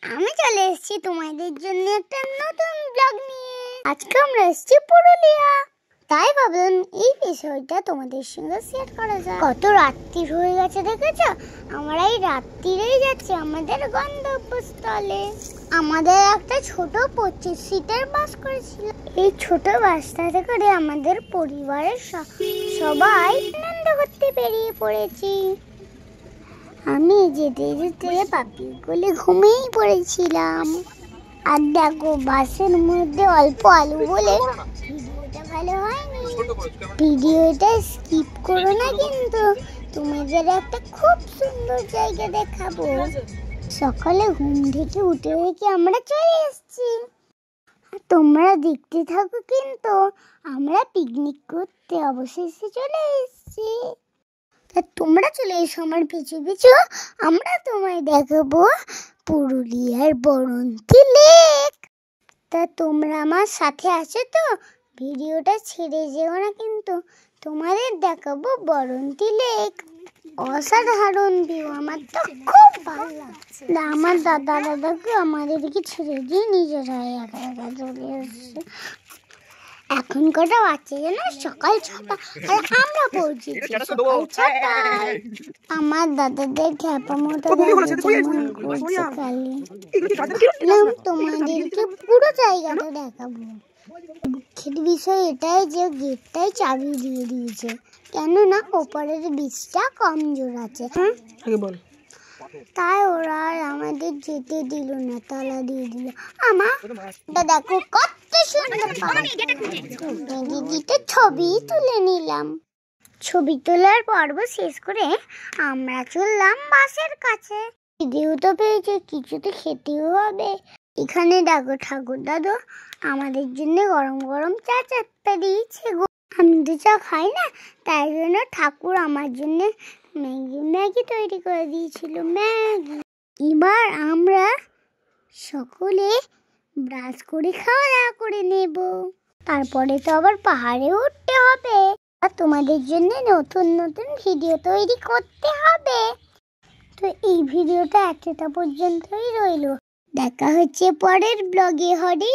আমি চলে এসেছি তোমাদের জন্য একটা নতুন ব্লগ নিয়ে। আজকে আমরা এসেছি পুরুলিয়া, তাই ভাবলাম এই বিষয়টা তোমাদের সঙ্গে শেয়ার করা যায়। কত রাত্রি হয়ে গেছে দেখেছো? আমরা এই রাত্রিরেই যাচ্ছি আমাদের গন্তব্যস্থলে। আমাদের একটা ছোট 25 সিটের বাস করেছিল। এই ছোট বাসটাতে করে আমাদের পরিবারের সবাই আনন্দ করতে বেরিয়ে পড়েছি। আমি যেতে যেতে পাপির কোলে ঘুমিয়েই পড়েছিলাম। আর দেখো, বাসের মধ্যে অল্প আলু বলে ভিডিওটা ভালো হয়নি। ভিডিওটা স্কিপ করো না কিন্তু, তোমাদের একটা খুব সুন্দর জায়গা দেখাবো। সকালে ঘুম থেকে উঠে কি আমরা চলে এসেছি, তোমরা দেখতে থাকো। কিন্তু আমরা পিকনিক করতে অবশেষে চলে এসেছি। তা তোমরা চলে এসো আমার পিছু পিছু। আমরা তোমায় দেখাবো পুরুলিয়ার বরন্তী লেক। তা তোমরা আমার সাথে আছো তো? ভিডিওটা ছেড়ে যেও না কিন্তু। তোমাদের দেখাবো বরন্তী লেক। অসাধারণ ভিউ, আমার তো খুব ভালো লাগছে। আমার দাদাকে আমাদেরকে ছেড়ে দিয়ে নিজেরা একা একা চলে এসছে। এখন কটা বাচ্চা যেন সকাল 6টা, আর আমরা পৌঁছেছি সকাল 6টায়। আমার দাদাদের খ্যাপা মতো তোমাদেরকে পুরো জায়গাটা দেখাবো। দুঃখের বিষয় এটাই যে গেটটাই চাবি দিয়ে দিয়েছে, কেননা ওপরের বীজটা কমজোর আছে। তাই ওরা আর আমাদের যেতে দিল না, তালা দিয়ে দিল। আমার দেখো কত সুন্দর। দিদিতে ছবি তুলে নিলাম। ছবি তোলার পর্ব শেষ করে আমরা চললাম বাসের কাছে। ভিডিও তো পেয়েছে, কিছু তো খেতেও হবে। এখানে দেখো ঠাকুর দাদু আমাদের জন্য গরম গরম চা চাপটা দিয়েছে। আমি তো চা খাই না, তাই জন্য ঠাকুর আমার জন্য ম্যাগি তৈরি করে দিয়েছিল। ম্যাগি। এবার আমরা সকলে ব্রাশ করে খাওয়া দাওয়া করে নেব। তারপরে তো আবার পাহাড়ে উঠতে হবে, আর তোমাদের জন্য নতুন নতুন ভিডিও তৈরি করতে হবে। তো এই ভিডিওটা এতটা পর্যন্তই রইল। দেখা হচ্ছে পরের ব্লগে। হরে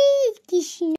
কৃষ্ণ।